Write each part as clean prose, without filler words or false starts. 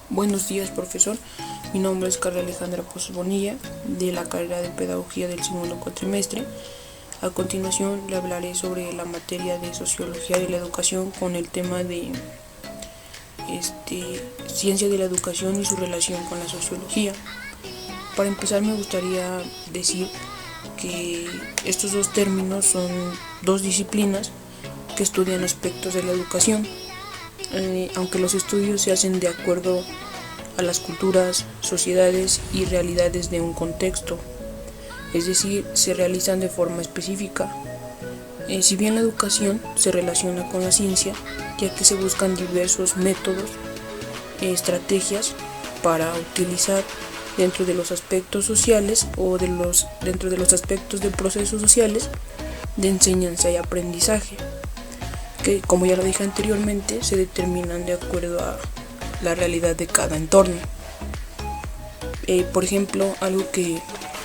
Buenos días, profesor. Mi nombre es Carla Alejandra Pozos Bonilla, de la carrera de Pedagogía del segundo cuatrimestre. A continuación le hablaré sobre la materia de Sociología de la Educación con el tema de Ciencia de la Educación y su relación con la Sociología. Para empezar, me gustaría decir que estos dos términos son dos disciplinas que estudian aspectos de la educación. Aunque los estudios se hacen de acuerdo a las culturas, sociedades y realidades de un contexto, es decir, se realizan de forma específica. Si bien la educación se relaciona con la ciencia, ya que se buscan diversos métodos, estrategias para utilizar dentro de los aspectos sociales o dentro de los aspectos de procesos sociales de enseñanza y aprendizaje, que, como ya lo dije anteriormente, se determinan de acuerdo a la realidad de cada entorno. Por ejemplo, algo que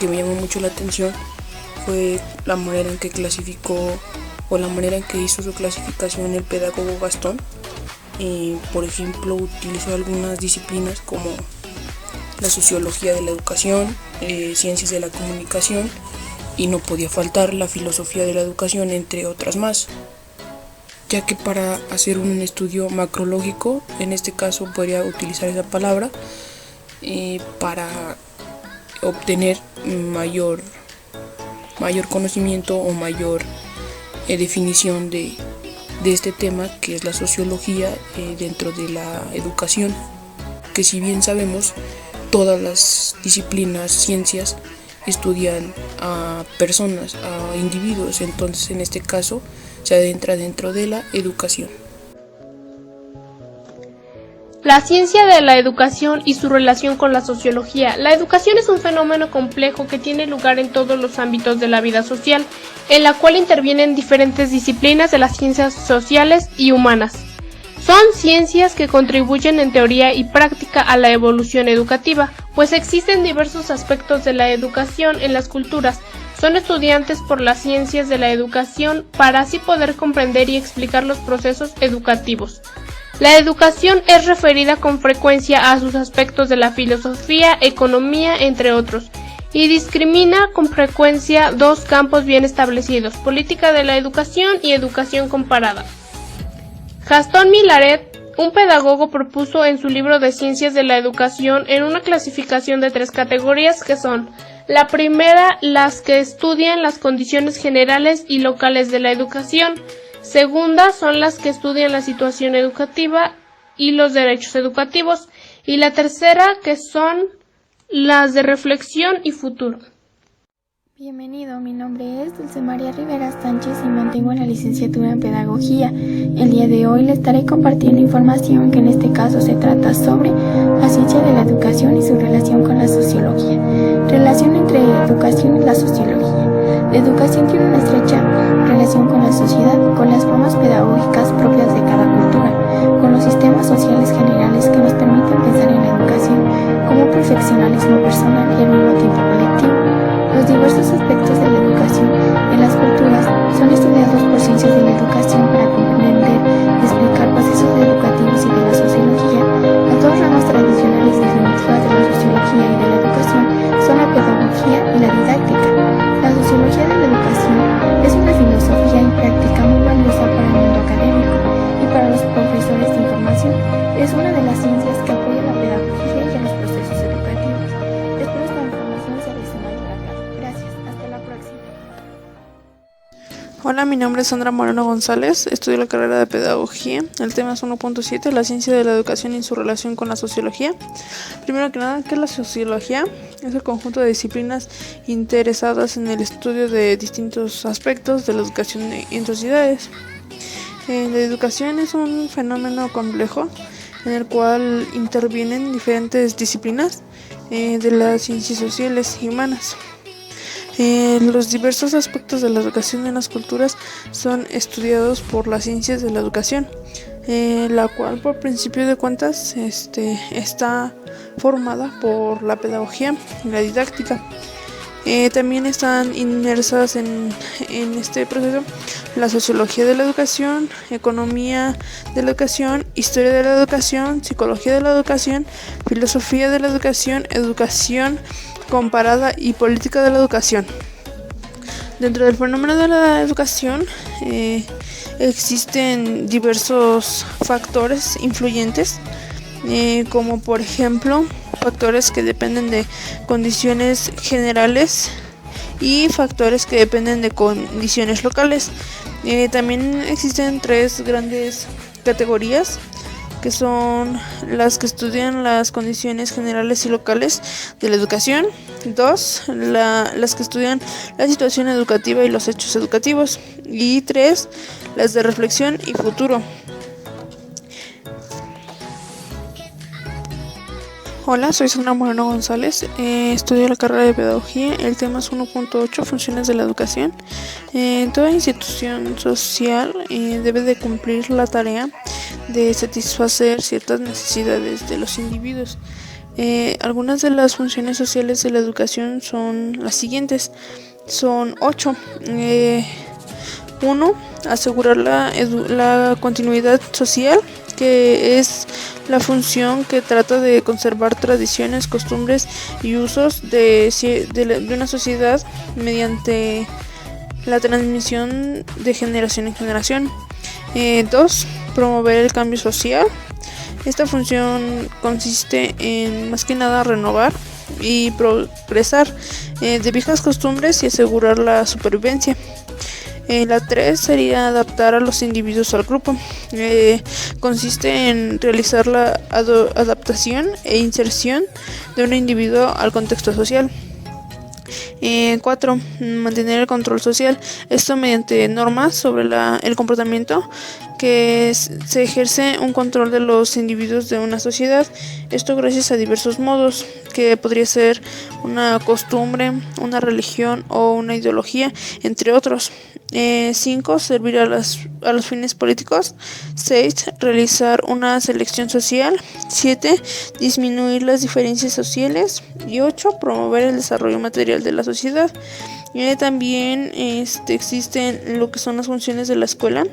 me llamó mucho la atención fue la manera en que clasificó o la manera en que hizo su clasificación el pedagogo Gastón. Por ejemplo, utilizó algunas disciplinas como la sociología de la educación, ciencias de la comunicación, y no podía faltar la filosofía de la educación, entre otras más, ya que para hacer un estudio macrológico, en este caso podría utilizar esa palabra, para obtener mayor conocimiento o mayor definición de este tema, que es la sociología dentro de la educación, que si bien sabemos, todas las disciplinas, ciencias, estudian a personas, a individuos. Entonces, en este caso, se adentra dentro de la educación. La ciencia de la educación y su relación con la sociología. La educación es un fenómeno complejo que tiene lugar en todos los ámbitos de la vida social, en la cual intervienen diferentes disciplinas de las ciencias sociales y humanas. Son ciencias que contribuyen en teoría y práctica a la evolución educativa, pues existen diversos aspectos de la educación en las culturas. Son estudiantes por las ciencias de la educación para así poder comprender y explicar los procesos educativos. La educación es referida con frecuencia a sus aspectos de la filosofía, economía, entre otros, y discrimina con frecuencia dos campos bien establecidos: política de la educación y educación comparada. Gastón Millaret, un pedagogo, propuso en su libro de Ciencias de la Educación en una clasificación de 3 categorías, que son: la primera, las que estudian las condiciones generales y locales de la educación; segunda, son las que estudian la situación educativa y los derechos educativos; y la tercera, que son las de reflexión y futuro. Bienvenido, mi nombre es Dulce María Rivera Sánchez y mantengo la licenciatura en Pedagogía. El día de hoy le estaré compartiendo información que en este caso se trata sobre la ciencia de la educación y su relación con la sociología. Relación entre educación y la sociología. La educación tiene una estrecha relación con la sociedad, con las formas pedagógicas propias de cada cultura, con los sistemas sociales generales que nos permiten pensar en la educación como un perfeccionalismo personal y al mismo tiempo colectivo. Los diversos aspectos de la educación en las culturas son estudiados por ciencias de la educación para comprender y explicar procesos educativos y de la sociología. Las dos ramas tradicionales definitivas de la sociología y de la educación son la pedagogía y la didáctica. La sociología de la educación es una filosofía y práctica muy valiosa para el mundo académico y para los profesores de información. Es una de las ciencias que apoya la pedagogía y a los procesos educativos. Espero esta información sea de su mayor agrado. Gracias, hasta la próxima. Hola, mi nombre es Sandra Moreno González, estudio la carrera de Pedagogía. El tema es 1.7, la ciencia de la educación y su relación con la sociología. Primero que nada, ¿qué es la sociología? Es el conjunto de disciplinas interesadas en el estudio de distintos aspectos de la educación en sociedades. La educación es un fenómeno complejo en el cual intervienen diferentes disciplinas de las ciencias sociales y humanas. Los diversos aspectos de la educación en las culturas son estudiados por las ciencias de la educación, la cual, por principio de cuentas, está formada por la pedagogía y la didáctica. También están inmersas en este proceso la sociología de la educación, economía de la educación, historia de la educación, psicología de la educación, filosofía de la educación, educación comparada y política de la educación. Dentro del fenómeno de la educación existen diversos factores influyentes, como por ejemplo factores que dependen de condiciones generales y factores que dependen de condiciones locales. También existen tres grandes categorías, que son las que estudian las condiciones generales y locales de la educación. 2, las que estudian la situación educativa y los hechos educativos. Y 3, las de reflexión y futuro. Hola, soy Sandra Moreno González, estudio la carrera de Pedagogía. El tema es 1.8, funciones de la educación. Toda institución social debe de cumplir la tarea de satisfacer ciertas necesidades de los individuos. Algunas de las funciones sociales de la educación son las siguientes, son 8. 1. Asegurar la continuidad social, que es la función que trata de conservar tradiciones, costumbres y usos de una sociedad mediante la transmisión de generación en generación. 2. Promover el cambio social. Esta función consiste en más que nada renovar y progresar de viejas costumbres y asegurar la supervivencia. La 3 sería adaptar a los individuos al grupo. Consiste en realizar la adaptación e inserción de un individuo al contexto social. 4. Mantener el control social. Esto mediante normas sobre el comportamiento, que se ejerce un control de los individuos de una sociedad. Esto gracias a diversos modos, que podría ser una costumbre, una religión o una ideología, entre otros. 5. Servir a los fines políticos. 6. Realizar una selección social. 7. Disminuir las diferencias sociales. Y 8. Promover el desarrollo material de la sociedad. También existen lo que son las funciones de la escuela,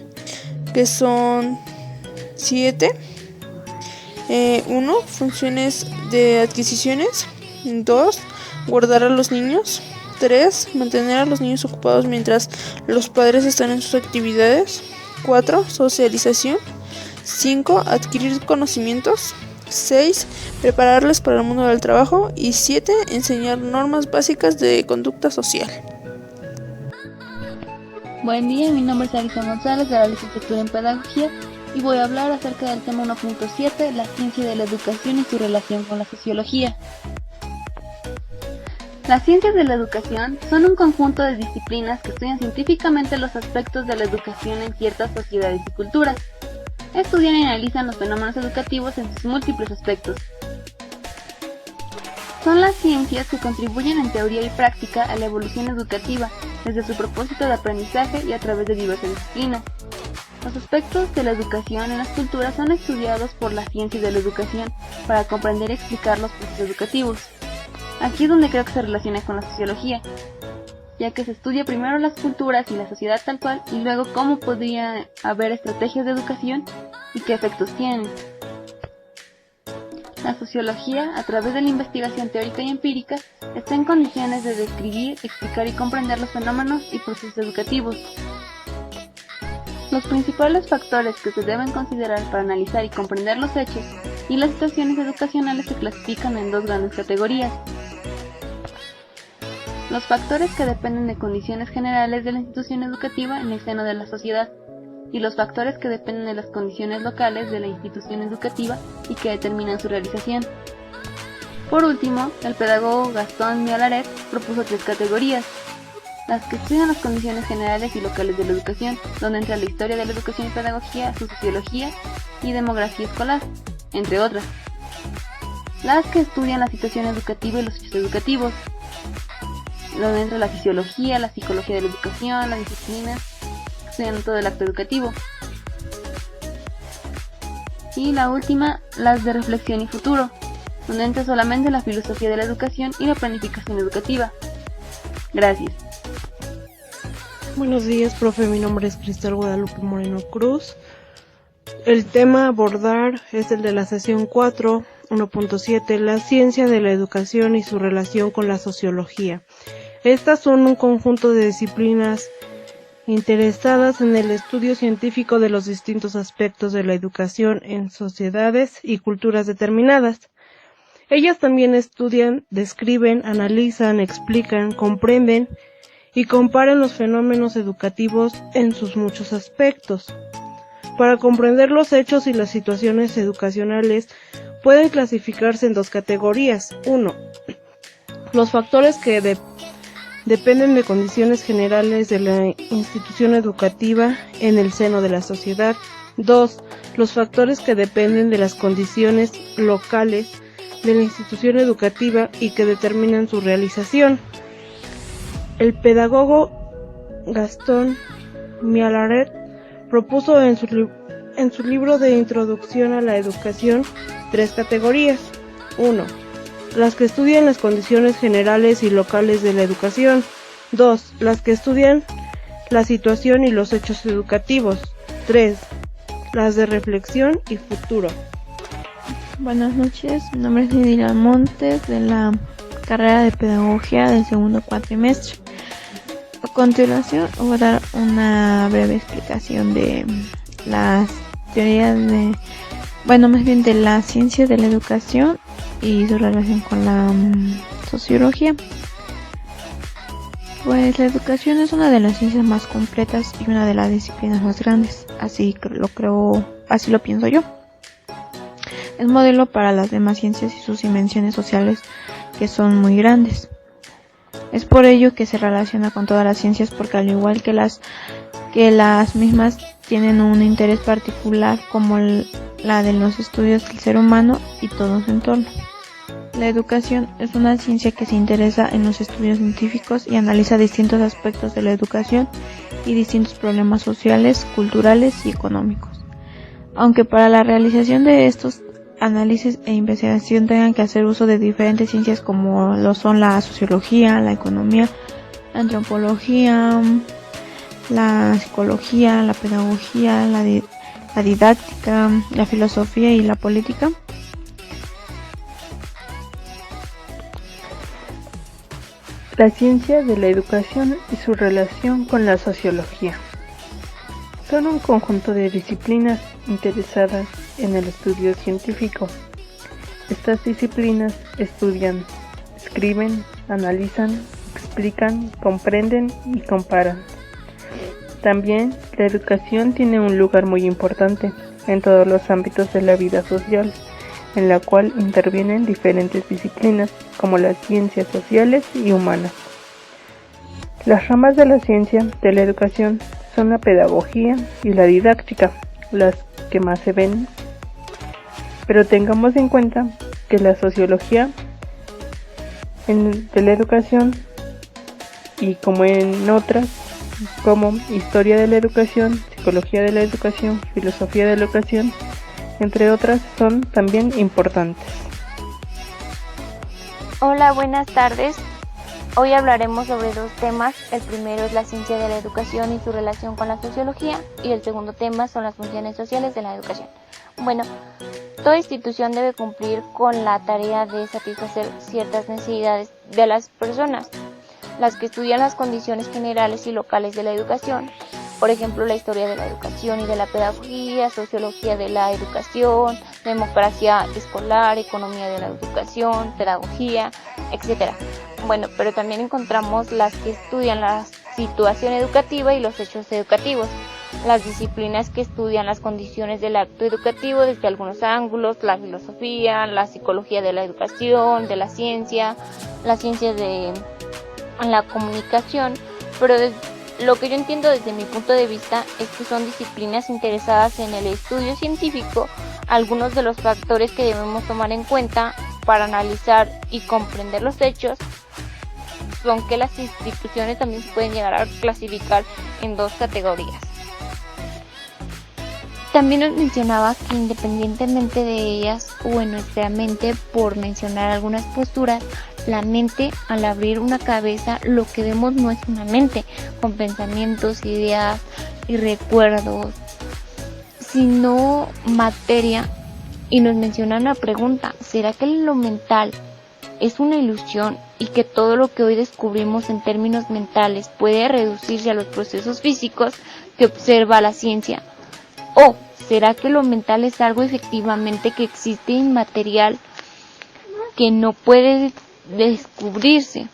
que son 7. 1. Funciones de adquisiciones. 2. Guardar a los niños. 3. Mantener a los niños ocupados mientras los padres están en sus actividades. 4. Socialización. 5. Adquirir conocimientos. 6. Prepararles para el mundo del trabajo. Y 7. Enseñar normas básicas de conducta social. Buen día, mi nombre es Alison González, de la licenciatura en Pedagogía, y voy a hablar acerca del tema 1.7, la ciencia de la educación y su relación con la sociología. Las ciencias de la educación son un conjunto de disciplinas que estudian científicamente los aspectos de la educación en ciertas sociedades y culturas. Estudian y analizan los fenómenos educativos en sus múltiples aspectos. Son las ciencias que contribuyen en teoría y práctica a la evolución educativa, desde su propósito de aprendizaje y a través de diversas disciplinas. Los aspectos de la educación en las culturas son estudiados por las ciencias de la educación para comprender y explicar los procesos educativos. Aquí es donde creo que se relaciona con la sociología, ya que se estudia primero las culturas y la sociedad tal cual, y luego cómo podría haber estrategias de educación y qué efectos tienen. La sociología, a través de la investigación teórica y empírica, está en condiciones de describir, explicar y comprender los fenómenos y procesos educativos. Los principales factores que se deben considerar para analizar y comprender los hechos y las situaciones educacionales se clasifican en dos grandes categorías. Los factores que dependen de condiciones generales de la institución educativa en el seno de la sociedad, y los factores que dependen de las condiciones locales de la institución educativa y que determinan su realización. Por último, el pedagogo Gastón Miolaret propuso tres categorías: las que estudian las condiciones generales y locales de la educación, donde entra la historia de la educación y pedagogía, su sociología y demografía escolar, entre otras; las que estudian la situación educativa y los hechos educativos, donde entra la fisiología, la psicología de la educación, las disciplinas en todo el acto educativo; y la última, las de reflexión y futuro, donde entra solamente la filosofía de la educación y la planificación educativa. Gracias. Buenos días, profe. Mi nombre es Cristal Guadalupe Moreno Cruz. El tema a abordar es el de la sesión 4, 1.7, la ciencia de la educación y su relación con la sociología. Estas son un conjunto de disciplinas interesadas en el estudio científico de los distintos aspectos de la educación en sociedades y culturas determinadas. Ellas también estudian, describen, analizan, explican, comprenden y comparan los fenómenos educativos en sus muchos aspectos. Para comprender los hechos y las situaciones educacionales pueden clasificarse en dos categorías. 1. Los factores que dependen de condiciones generales de la institución educativa en el seno de la sociedad. 2. Los factores que dependen de las condiciones locales de la institución educativa y que determinan su realización. El pedagogo Gastón Mialaret propuso en su libro de Introducción a la Educación 3 categorías. 1. Las que estudian las condiciones generales y locales de la educación. 2. Las que estudian la situación y los hechos educativos. 3. Las de reflexión y futuro. Buenas noches, mi nombre es Lidia Montes de la carrera de Pedagogía del segundo cuatrimestre. A continuación voy a dar una breve explicación de las teorías de la ciencia de la educación y su relación con la sociología. Pues la educación es una de las ciencias más completas y una de las disciplinas más grandes, así lo pienso yo. Es modelo para las demás ciencias y sus dimensiones sociales que son muy grandes. Es por ello que se relaciona con todas las ciencias porque al igual que las mismas tienen un interés particular como la de los estudios del ser humano y todo su entorno. La educación es una ciencia que se interesa en los estudios científicos y analiza distintos aspectos de la educación y distintos problemas sociales, culturales y económicos. Aunque para la realización de estos análisis e investigación tengan que hacer uso de diferentes ciencias como lo son la sociología, la economía, la antropología, la psicología, la pedagogía, la didáctica, la filosofía y la política. La ciencia de la educación y su relación con la sociología. Son un conjunto de disciplinas interesadas en el estudio científico. Estas disciplinas estudian, escriben, analizan, explican, comprenden y comparan. También la educación tiene un lugar muy importante en todos los ámbitos de la vida social, en la cual intervienen diferentes disciplinas como las ciencias sociales y humanas. Las ramas de la ciencia de la educación son la pedagogía y la didáctica, las que más se ven. Pero tengamos en cuenta que la sociología de la educación, y como en otras, como historia de la educación, psicología de la educación, filosofía de la educación, entre otras, son también importantes. Hola, buenas tardes. Hoy hablaremos sobre dos temas. El primero es la ciencia de la educación y su relación con la sociología, y el segundo tema son las funciones sociales de la educación. Bueno, toda institución debe cumplir con la tarea de satisfacer ciertas necesidades de las personas, las que estudian las condiciones generales y locales de la educación, por ejemplo, la historia de la educación y de la pedagogía, sociología de la educación, democracia escolar, economía de la educación, pedagogía, etc. Bueno, pero también encontramos las que estudian la situación educativa y los hechos educativos, las disciplinas que estudian las condiciones del acto educativo desde algunos ángulos, la filosofía, la psicología de la educación, de la ciencia, las ciencias de la comunicación, pero lo que yo entiendo desde mi punto de vista es que son disciplinas interesadas en el estudio científico. Algunos de los factores que debemos tomar en cuenta para analizar y comprender los hechos son que las instituciones también se pueden llegar a clasificar en dos categorías. También nos mencionaba que independientemente de ellas, o en nuestra mente, por mencionar algunas posturas, La mente, al abrir una cabeza, lo que vemos no es una mente con pensamientos, ideas y recuerdos, sino materia. Y nos menciona una pregunta: ¿será que lo mental es una ilusión y que todo lo que hoy descubrimos en términos mentales puede reducirse a los procesos físicos que observa la ciencia? ¿O será que lo mental es algo efectivamente que existe inmaterial, que no puede descubrirse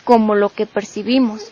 como lo que percibimos?